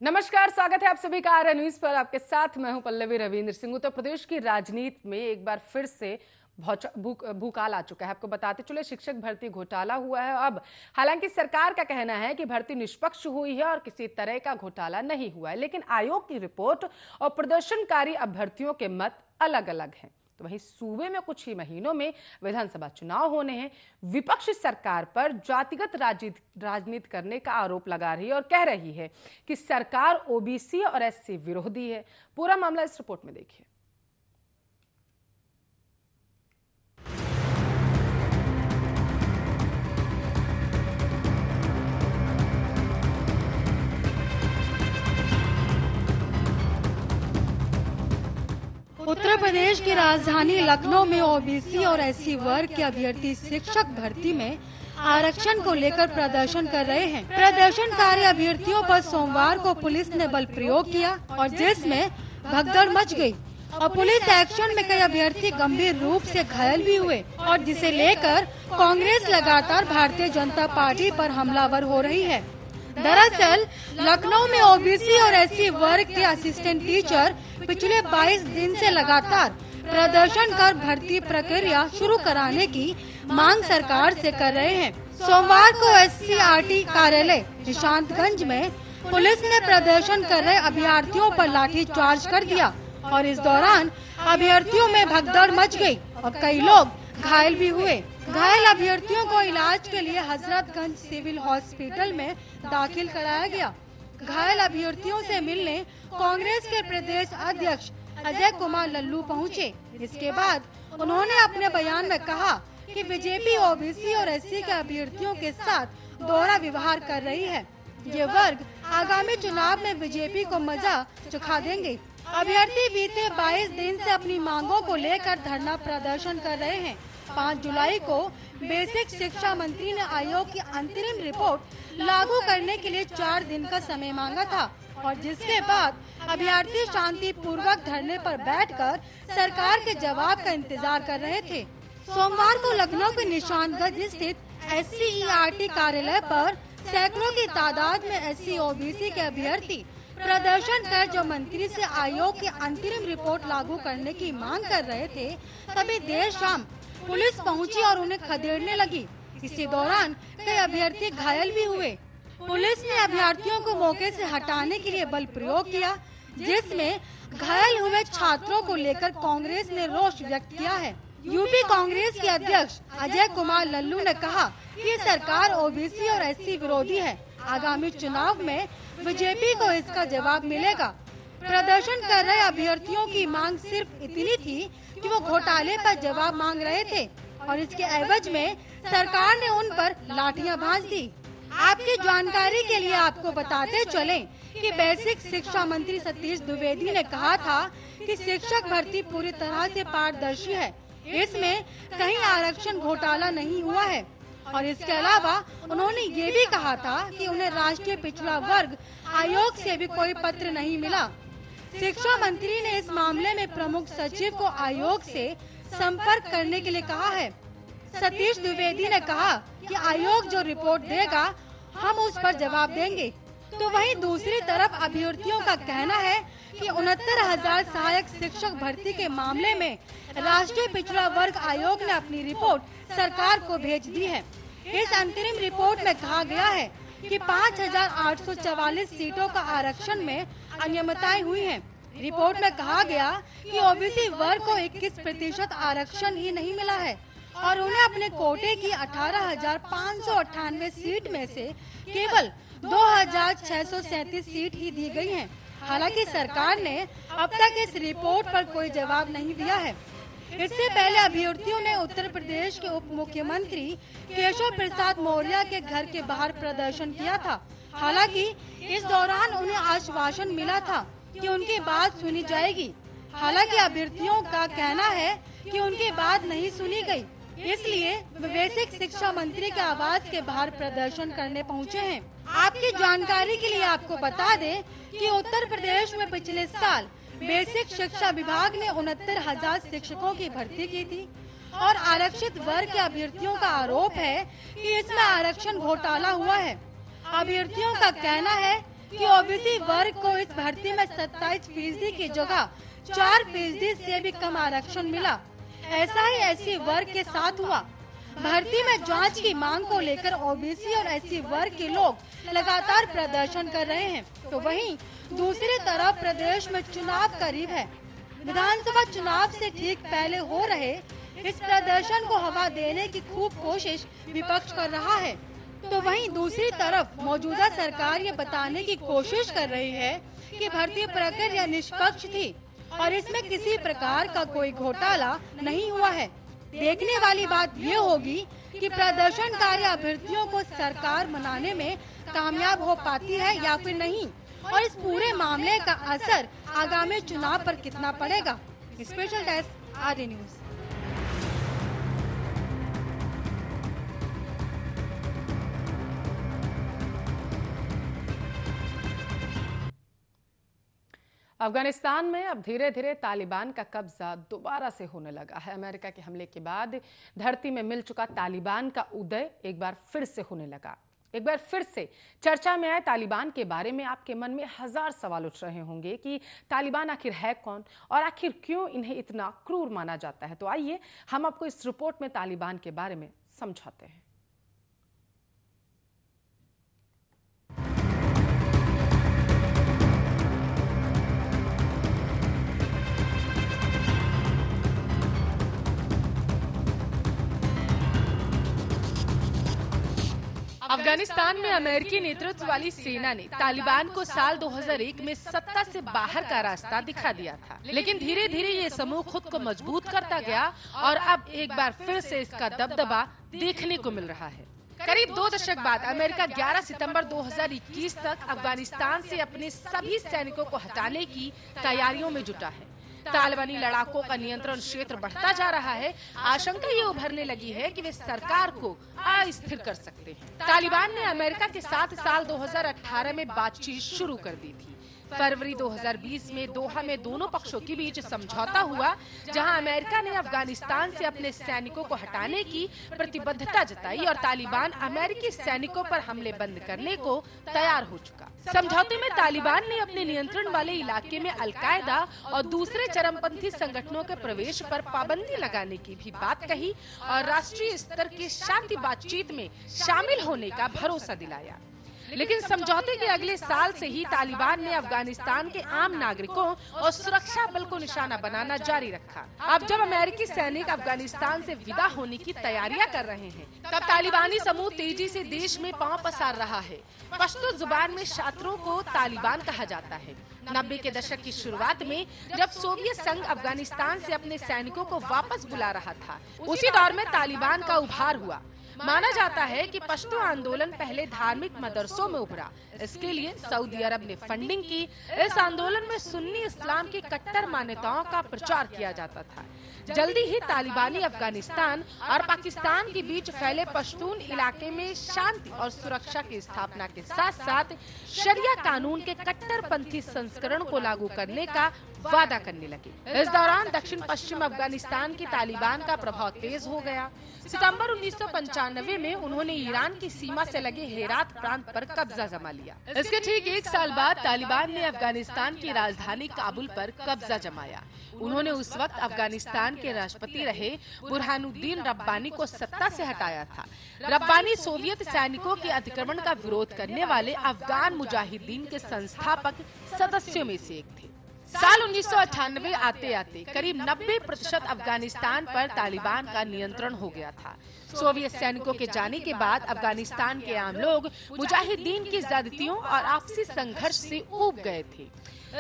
नमस्कार, स्वागत है आप सभी का आर्या न्यूज पर। आपके साथ मैं हूं पल्लवी रविंद्र सिंह। उत्तर प्रदेश की राजनीति में एक बार फिर से भूकाल आ चुका है। आपको बताते चले, शिक्षक भर्ती घोटाला हुआ है। अब हालांकि सरकार का कहना है कि भर्ती निष्पक्ष हुई है और किसी तरह का घोटाला नहीं हुआ है, लेकिन आयोग की रिपोर्ट और प्रदर्शनकारी अभ्यर्थियों के मत अलग अलग हैं। तो वहीं सूबे में कुछ ही महीनों में विधानसभा चुनाव होने हैं। विपक्ष सरकार पर जातिगत राजनीति करने का आरोप लगा रही है और कह रही है कि सरकार ओबीसी और एससी विरोधी है। पूरा मामला इस रिपोर्ट में देखिए। उत्तर प्रदेश की राजधानी लखनऊ में ओबीसी और एससी वर्ग के अभ्यर्थी शिक्षक भर्ती में आरक्षण को लेकर प्रदर्शन कर रहे हैं। प्रदर्शनकारी अभ्यर्थियों पर सोमवार को पुलिस ने बल प्रयोग किया और जिसमें भगदड़ मच गई और पुलिस एक्शन में कई अभ्यर्थी गंभीर रूप से घायल भी हुए और जिसे लेकर कांग्रेस लगातार भारतीय जनता पार्टी पर हमलावर हो रही है। दरअसल लखनऊ में ओबीसी और एससी वर्ग के असिस्टेंट टीचर पिछले 22 दिन से लगातार प्रदर्शन कर भर्ती प्रक्रिया शुरू कराने की मांग सरकार से कर रहे हैं। सोमवार को एससीईआरटी कार्यालय निशांतगंज में पुलिस ने प्रदर्शन कर रहे अभ्यर्थियों पर लाठी चार्ज कर दिया और इस दौरान अभ्यर्थियों में भगदड़ मच गई और कई लोग घायल भी हुए। घायल अभ्यर्थियों को इलाज के लिए हजरतगंज सिविल हॉस्पिटल में दाखिल कराया गया। घायल अभ्यर्थियों से मिलने कांग्रेस के प्रदेश अध्यक्ष अजय कुमार लल्लू पहुंचे। इसके बाद उन्होंने अपने बयान में कहा कि बीजेपी ओबीसी और एससी के अभ्यर्थियों के साथ दोहरा व्यवहार कर रही है। ये वर्ग आगामी चुनाव में बीजेपी को मजा चखा देंगे। अभ्यर्थी बीते 22 दिन से अपनी मांगों को लेकर धरना प्रदर्शन कर रहे हैं। 5 जुलाई को बेसिक शिक्षा मंत्री ने आयोग की अंतरिम रिपोर्ट लागू करने के लिए 4 दिन का समय मांगा था और जिसके बाद अभ्यर्थी शांति पूर्वक धरने पर बैठकर सरकार के जवाब का इंतजार कर रहे थे। सोमवार को लखनऊ के निशांतगंज स्थित एससीईआरटी कार्यालय पर सैकड़ों की तादाद में एससी ओबीसी के अभ्यर्थी प्रदर्शन कर जो मंत्री से आयोग की अंतरिम रिपोर्ट लागू करने की मांग कर रहे थे, तभी देर शाम पुलिस पहुंची और उन्हें खदेड़ने लगी। इसी दौरान कई अभ्यर्थी घायल भी हुए। पुलिस ने अभ्यर्थियों को मौके से हटाने के लिए बल प्रयोग किया, जिसमें घायल हुए छात्रों को लेकर कांग्रेस ने रोष व्यक्त किया है। यूपी कांग्रेस के अध्यक्ष अजय कुमार लल्लू ने कहा कि सरकार ओबीसी और एससी विरोधी है। आगामी चुनाव में बीजेपी को इसका जवाब मिलेगा। प्रदर्शन कर रहे अभ्यर्थियों की मांग सिर्फ इतनी थी कि वो घोटाले पर जवाब मांग रहे थे और इसके एवज में सरकार ने उन पर लाठियां भांज दी। आपकी जानकारी के लिए आपको बताते चलें कि बेसिक शिक्षा मंत्री सतीश द्विवेदी ने कहा था कि शिक्षक भर्ती पूरी तरह से पारदर्शी है, इसमें कहीं आरक्षण घोटाला नहीं हुआ है और इसके अलावा उन्होंने ये भी कहा था कि उन्हें राष्ट्रीय पिछड़ा वर्ग आयोग से भी कोई पत्र नहीं मिला। शिक्षा मंत्री ने इस मामले में प्रमुख सचिव को आयोग से संपर्क करने के लिए कहा है। सतीश द्विवेदी ने कहा कि आयोग जो रिपोर्ट देगा हम उस पर जवाब देंगे। तो वहीं दूसरी तरफ अभ्यर्थियों का कहना है कि 69,000 सहायक शिक्षक भर्ती के मामले में राष्ट्रीय पिछड़ा वर्ग आयोग ने अपनी रिपोर्ट सरकार को भेज दी है। इस अंतरिम रिपोर्ट में कहा गया है कि 5,844 सीटों का आरक्षण में अनियमितताएं हुई हैं। रिपोर्ट में कहा गया कि ओबीसी वर्ग को 21% आरक्षण ही नहीं मिला है और उन्हें अपने कोटे की 18,598 सीट में से केवल 2,637 सीट ही दी गई हैं। हालांकि सरकार ने अब तक इस रिपोर्ट पर कोई जवाब नहीं दिया है। इससे पहले अभ्यर्थियों ने उत्तर प्रदेश के उप मुख्यमंत्री केशव प्रसाद मौर्य के घर के बाहर प्रदर्शन किया था। हालांकि इस दौरान उन्हें आश्वासन मिला था कि उनकी बात सुनी जाएगी। हालांकि अभ्यर्थियों का कहना है कि उनकी बात नहीं सुनी गई, इसलिए वे बेसिक शिक्षा मंत्री के आवास के बाहर प्रदर्शन करने पहुंचे हैं। आपकी जानकारी के लिए आपको बता दें कि उत्तर प्रदेश में पिछले साल बेसिक शिक्षा विभाग ने 69,000 शिक्षकों की भर्ती की थी और आरक्षित वर्ग के अभ्यर्थियों का आरोप है कि इसमें आरक्षण घोटाला हुआ है। अभ्यर्थियों का कहना है कि ओबीसी वर्ग को इस भर्ती में 27% की जगह 4% से भी कम आरक्षण मिला। ऐसा ही एससी वर्ग के साथ हुआ। भर्ती में जांच की मांग को लेकर ओबीसी और एससी वर्ग के लोग लगातार प्रदर्शन कर रहे हैं, तो वहीं दूसरी तरफ प्रदेश में चुनाव करीब है। विधानसभा चुनाव से ठीक पहले हो रहे इस प्रदर्शन को हवा देने की खूब कोशिश विपक्ष कर रहा है, तो वहीं दूसरी तरफ मौजूदा सरकार ये बताने की कोशिश कर रही है कि भर्ती प्रक्रिया निष्पक्ष थी और इसमें किसी प्रकार का कोई घोटाला नहीं हुआ है। देखने वाली बात ये होगी कि प्रदर्शनकारी अभ्यर्थियों को सरकार मनाने में कामयाब हो पाती है या फिर नहीं, और इस पूरे मामले का असर आगामी चुनाव पर कितना पड़ेगा। Special desk RD news. Afghanistan में अब धीरे धीरे तालिबान का कब्जा दोबारा से होने लगा है। अमेरिका के हमले के बाद धरती में मिल चुका तालिबान का उदय एक बार फिर से होने लगा। एक बार फिर से चर्चा में आए तालिबान के बारे में आपके मन में हजार सवाल उठ रहे होंगे कि तालिबान आखिर है कौन और आखिर क्यों इन्हें इतना क्रूर माना जाता है। तो आइए हम आपको इस रिपोर्ट में तालिबान के बारे में समझाते हैं। अफगानिस्तान में अमेरिकी नेतृत्व वाली सेना ने तालिबान को साल 2001 में सत्ता से बाहर का रास्ता दिखा दिया था, लेकिन धीरे धीरे ये समूह खुद को मजबूत करता गया और अब एक बार फिर से इसका दबदबा देखने को मिल रहा है। करीब 2 दशक बाद अमेरिका 11 सितंबर 2021 तक अफगानिस्तान से अपने सभी सैनिकों को हटाने की तैयारियों में जुटा है। तालिबानी लड़ाकों का नियंत्रण क्षेत्र बढ़ता जा रहा है। आशंका ये उभरने लगी है कि वे सरकार को अस्थिर कर सकते हैं। तालिबान ने अमेरिका के साथ साल 2018 में बातचीत शुरू कर दी थी। फरवरी 2020 में दोहा में दोनों पक्षों के बीच समझौता हुआ, जहां अमेरिका ने अफगानिस्तान से अपने सैनिकों को हटाने की प्रतिबद्धता जताई और तालिबान अमेरिकी सैनिकों पर हमले बंद करने को तैयार हो चुका। समझौते में तालिबान ने अपने नियंत्रण वाले इलाके में अलकायदा और दूसरे चरमपंथी संगठनों के प्रवेश पर पाबंदी लगाने की भी बात कही और राष्ट्रीय स्तर की शांति बातचीत में शामिल होने का भरोसा दिलाया। लेकिन समझौते के अगले साल से ही तालिबान ने अफगानिस्तान के आम नागरिकों और सुरक्षा बल को निशाना बनाना जारी रखा। अब जब अमेरिकी सैनिक अफगानिस्तान से विदा होने की तैयारियां कर रहे हैं, तब तालिबानी समूह तेजी से देश में पांव पसार रहा है। पश्तो जुबान में छात्रों को तालिबान कहा जाता है। 90 के दशक की शुरुआत में जब सोवियत संघ अफगानिस्तान से अपने सैनिकों को वापस बुला रहा था, उसी दौर में तालिबान का उभार हुआ। माना जाता है कि पश्तो आंदोलन पहले धार्मिक मदरसों में उभरा। इसके लिए सऊदी अरब ने फंडिंग की। इस आंदोलन में सुन्नी इस्लाम की कट्टर मान्यताओं का प्रचार किया जाता था। जल्दी ही तालिबानी अफगानिस्तान और पाकिस्तान के बीच फैले पश्तून इलाके में शांति और सुरक्षा की स्थापना के साथ साथ शरिया कानून के कट्टरपंथी संस्करण को लागू करने का वादा करने लगे। इस दौरान दक्षिण पश्चिम अफगानिस्तान की तालिबान का प्रभाव तेज हो गया। सितंबर 1995 में उन्होंने ईरान की सीमा से लगे हेरात प्रांत पर कब्जा जमा लिया। इसके ठीक 1 साल बाद तालिबान ने अफगानिस्तान की राजधानी काबुल पर कब्जा जमाया। उन्होंने उस वक्त अफगानिस्तान के राष्ट्रपति रहे बुरहानुद्दीन रब्बानी को सत्ता से हटाया था। रब्बानी सोवियत सैनिकों के अतिक्रमण का विरोध करने वाले अफगान मुजाहिदीन के संस्थापक सदस्यों में से एक थे। साल 1998 आते आते करीब 90% अफगानिस्तान पर तालिबान का नियंत्रण हो गया था। सोवियत सैनिकों के जाने के बाद अफगानिस्तान के आम लोग मुजाहिदीन की ज्यादतियों और आपसी संघर्ष से ऊब गए थे।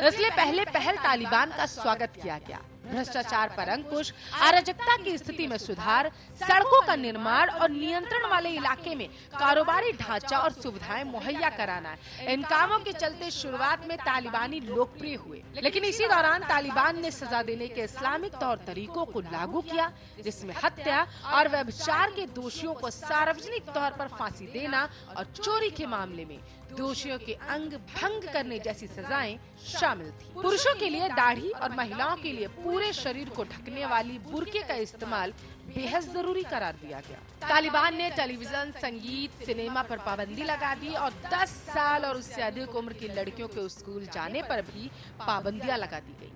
इसलिए पहले पहल तालिबान का स्वागत किया गया। भ्रष्टाचार पर अंकुश, अराजकता की स्थिति में सुधार, सड़कों का निर्माण और नियंत्रण वाले इलाके में कारोबारी ढांचा और सुविधाएं मुहैया कराना, इन कामों के चलते शुरुआत में तालिबानी लोकप्रिय हुए। लेकिन इसी दौरान तालिबान ने सजा देने के इस्लामिक तौर तरीकों को लागू किया, जिसमें हत्या और व्यभिचार के दोषियों को सार्वजनिक तौर पर फांसी देना और चोरी के मामले में दोषियों के अंग भंग करने जैसी सजाएं शामिल थी। पुरुषों के लिए दाढ़ी और महिलाओं के लिए पूरे शरीर को ढकने वाली बुर्के का इस्तेमाल बेहद जरूरी करार दिया गया। तालिबान ने टेलीविजन, संगीत, सिनेमा पर पाबंदी लगा दी और 10 साल और उससे अधिक उम्र की लड़कियों के स्कूल जाने पर भी पाबंदियां लगा दी गई।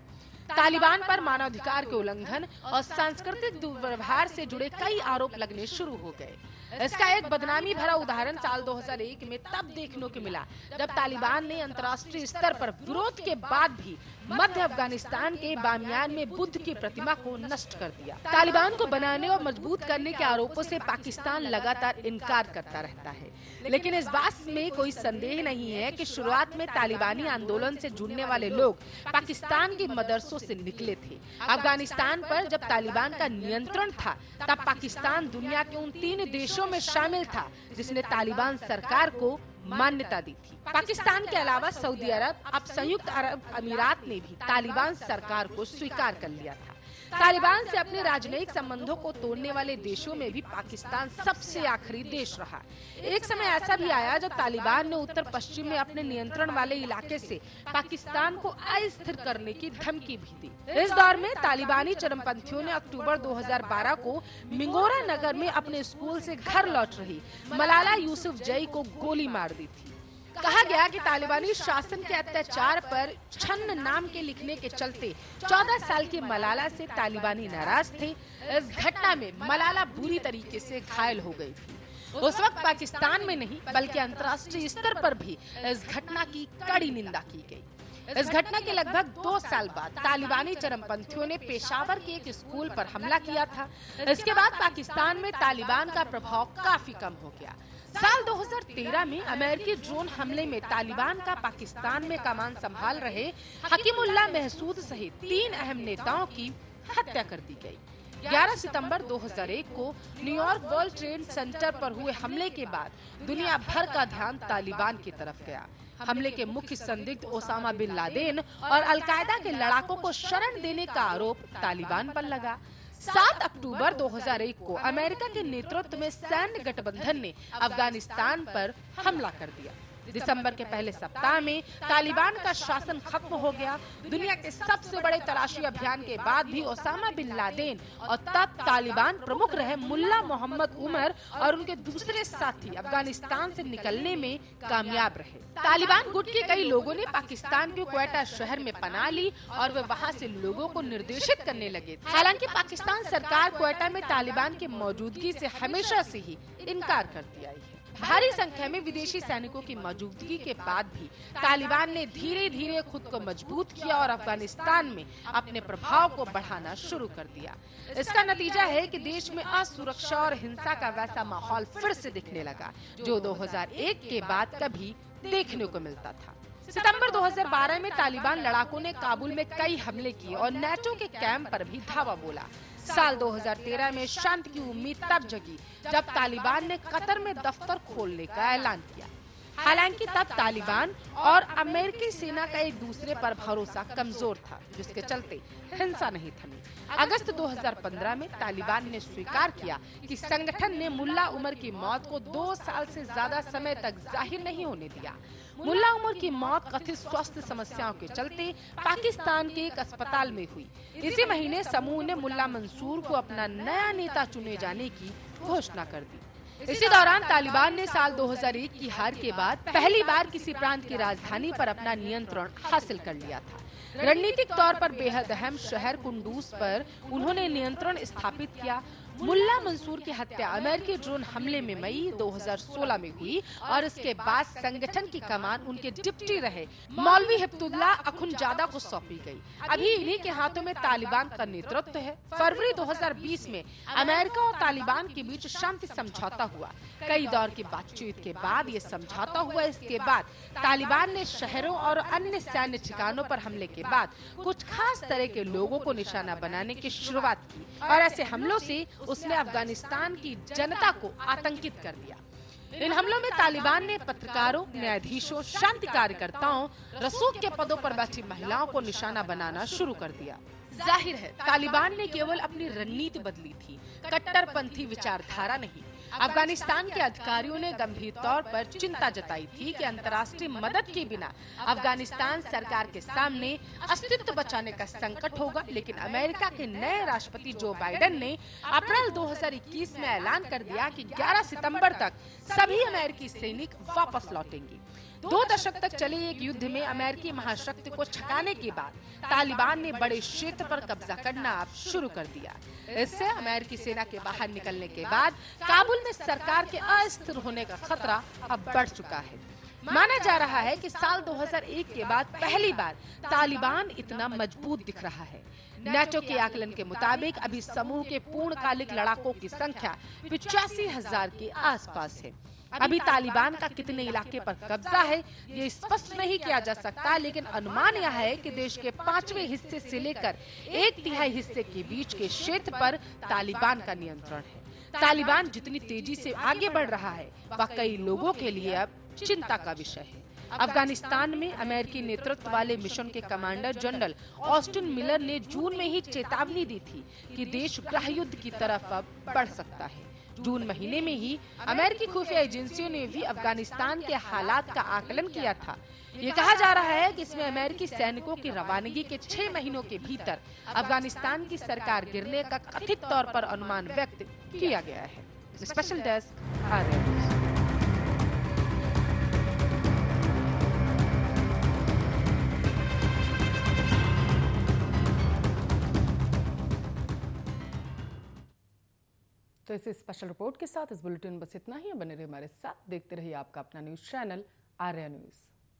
तालिबान पर मानवाधिकार के उल्लंघन और सांस्कृतिक दुर्व्यवहार से जुड़े कई आरोप लगने शुरू हो गए। इसका एक बदनामी भरा उदाहरण साल 2001 में तब देखने को मिला जब तालिबान ने अंतर्राष्ट्रीय स्तर पर विरोध के बाद भी मध्य अफगानिस्तान के बामियान में बुद्ध की प्रतिमा को नष्ट कर दिया। तालिबान को बनाने और मजबूत करने के आरोपों से पाकिस्तान लगातार इनकार करता रहता है, लेकिन इस बात में कोई संदेह नहीं है कि शुरुआत में तालिबानी आंदोलन से जुड़ने वाले लोग पाकिस्तान के मदरसों से निकले थे। अफगानिस्तान पर जब तालिबान का नियंत्रण था तब पाकिस्तान दुनिया के उन 3 देशों में शामिल था जिसने तालिबान सरकार को मान्यता दी थी। पाकिस्तान के अलावा सऊदी अरब, अब संयुक्त अरब अमीरात ने भी तालिबान सरकार को स्वीकार कर लिया था। तालिबान से अपने राजनयिक संबंधों को तोड़ने वाले देशों में भी पाकिस्तान सबसे आखिरी देश रहा। एक समय ऐसा भी आया जब तालिबान ने उत्तर पश्चिम में अपने नियंत्रण वाले इलाके से पाकिस्तान को अस्थिर करने की धमकी भी दी। इस दौर में तालिबानी चरमपंथियों ने अक्टूबर 2012 को मिंगोरा नगर में अपने स्कूल से घर लौट रही मलाला यूसुफजई को गोली मार दी थी। कहा गया कि तालिबानी शासन के अत्याचार पर छन्न नाम के लिखने के चलते 14 साल की मलाला से तालिबानी नाराज थे। इस घटना में मलाला बुरी तरीके से घायल हो गई थी। उस वक्त पाकिस्तान में नहीं बल्कि अंतर्राष्ट्रीय स्तर पर भी इस घटना की कड़ी निंदा की गई। इस घटना के लगभग 2 साल बाद तालिबानी चरमपंथियों ने पेशावर के एक स्कूल पर हमला किया था। इसके बाद पाकिस्तान में तालिबान का प्रभाव काफी कम हो गया। साल 2013 में अमेरिकी ड्रोन हमले में तालिबान का पाकिस्तान में कमान संभाल रहे हकीमुल्लाह महसूद सहित 3 अहम नेताओं की हत्या कर दी गई। 11 सितंबर 2001 को न्यूयॉर्क वर्ल्ड ट्रेड सेंटर पर हुए हमले के बाद दुनिया भर का ध्यान तालिबान की तरफ गया। हमले के मुख्य संदिग्ध ओसामा बिन लादेन और अलकायदा के लड़ाकों को शरण देने का आरोप तालिबान पर लगा। 7 अक्टूबर 2001 को अमेरिका के नेतृत्व में सैन्य गठबंधन ने अफगानिस्तान पर हमला कर दिया। दिसंबर के पहले सप्ताह में तालिबान का शासन खत्म हो गया। दुनिया के सबसे बड़े तलाशी अभियान के बाद भी ओसामा बिन लादेन और तब तालिबान प्रमुख रहे मुल्ला मोहम्मद उमर और उनके दूसरे साथी अफगानिस्तान से निकलने में कामयाब रहे। तालिबान गुट के कई लोगों ने पाकिस्तान के क्वेटा शहर में पनाह ली और वे वहां से लोगों को निर्देशित करने लगे। हालांकि पाकिस्तान सरकार क्वेटा में तालिबान की मौजूदगी से हमेशा से ही इनकार करती आई है। भारी संख्या में विदेशी सैनिकों की मौजूदगी के बाद भी तालिबान ने धीरे धीरे खुद को मजबूत किया और अफगानिस्तान में अपने प्रभाव को बढ़ाना शुरू कर दिया। इसका नतीजा है कि देश में असुरक्षा और हिंसा का वैसा माहौल फिर से दिखने लगा जो 2001 के बाद कभी देखने को मिलता था। सितंबर 2012 में तालिबान लड़ाकों ने काबुल में कई हमले किए और नेटो के कैंप पर भी धावा बोला। साल 2013 में शांति की उम्मीद तब जगी जब तालिबान ने कतर में दफ्तर खोलने का ऐलान किया। हालांकि तब तालिबान और अमेरिकी सेना का एक दूसरे पर भरोसा कमजोर था, जिसके चलते हिंसा नहीं थमी। अगस्त 2015 में तालिबान ने स्वीकार किया कि संगठन ने मुल्ला उमर की मौत को 2 साल से ज्यादा समय तक जाहिर नहीं होने दिया। मुल्ला उमर की मौत कथित स्वास्थ्य समस्याओं के चलते पाकिस्तान के एक अस्पताल में हुई। इसी महीने समूह ने मुल्ला मंसूर को अपना नया नेता चुने जाने की घोषणा कर दी। इसी दौरान तालिबान ने साल 2001 की हार के बाद पहली बार किसी प्रांत की राजधानी पर अपना नियंत्रण हासिल कर लिया था। रणनीतिक तौर पर बेहद अहम शहर कुंदूज पर उन्होंने नियंत्रण स्थापित किया। मुल्ला मंसूर की हत्या अमेरिकी ड्रोन हमले में मई 2016 में हुई और इसके बाद संगठन की कमान उनके डिप्टी रहे मौलवी हिब्तुल्लाह अखुनजादा को सौंपी गई। अभी इन्हीं के हाथों में तालिबान का नेतृत्व है। फरवरी 2020 में अमेरिका और तालिबान के बीच शांति समझौता हुआ। कई दौर की बातचीत के बाद ये समझौता हुआ। इसके बाद तालिबान ने शहरों और अन्य सैन्य ठिकानों पर हमले के बाद कुछ खास तरह के लोगों को निशाना बनाने की शुरुआत की और ऐसे हमलों से उसने अफगानिस्तान की जनता को आतंकित कर दिया। इन हमलों में तालिबान ने पत्रकारों, न्यायाधीशों, शांति कार्यकर्ताओं, रसूख के पदों पर बैठी महिलाओं को निशाना बनाना शुरू कर दिया। जाहिर है तालिबान ने केवल अपनी रणनीति बदली थी, कट्टरपंथी विचारधारा नहीं। अफगानिस्तान के अधिकारियों ने गंभीर तौर पर चिंता जताई थी कि अंतर्राष्ट्रीय मदद के बिना अफगानिस्तान सरकार के सामने अस्तित्व बचाने का संकट होगा, लेकिन अमेरिका के नए राष्ट्रपति जो बाइडेन ने अप्रैल 2021 में ऐलान कर दिया कि 11 सितंबर तक सभी अमेरिकी सैनिक वापस लौटेंगे। 2 दशक तक चले एक युद्ध में अमेरिकी महाशक्ति को छकाने के बाद तालिबान ने बड़े क्षेत्र पर कब्जा करना अब शुरू कर दिया। इससे अमेरिकी सेना के बाहर निकलने के बाद काबुल में सरकार के अस्थिर होने का खतरा अब बढ़ चुका है। माना जा रहा है कि साल 2001 के बाद पहली बार तालिबान इतना मजबूत दिख रहा है। नाटो के आकलन के मुताबिक अभी समूह के पूर्णकालिक लड़ाकों की संख्या 85,000 के आसपास है। अभी तालिबान का कितने इलाके पर कब्जा है ये स्पष्ट नहीं किया जा सकता, लेकिन अनुमान यह है कि देश के 5वें हिस्से से लेकर 1/3 हिस्से के बीच के क्षेत्र पर तालिबान का नियंत्रण है। तालिबान जितनी तेजी से आगे बढ़ रहा है वह कई लोगों के लिए अब चिंता का विषय है। अफगानिस्तान में अमेरिकी नेतृत्व वाले मिशन के कमांडर जनरल ऑस्टिन मिलर ने जून में ही चेतावनी दी थी कि देश गृह युद्ध की तरफ अब बढ़ सकता है। जून महीने में ही अमेरिकी खुफिया एजेंसियों ने भी अफगानिस्तान के हालात का आकलन किया था। ये कहा जा रहा है कि इसमें अमेरिकी सैनिकों की रवानगी के 6 महीनों के भीतर अफगानिस्तान की सरकार गिरने का कथित तौर पर अनुमान व्यक्त किया गया है। Special desk Arya news. तो इस स्पेशल रिपोर्ट के साथ इस बुलेटिन में बस इतना ही। बने रहिए हमारे साथ, देखते रहिए आपका अपना न्यूज चैनल आर्या न्यूज़।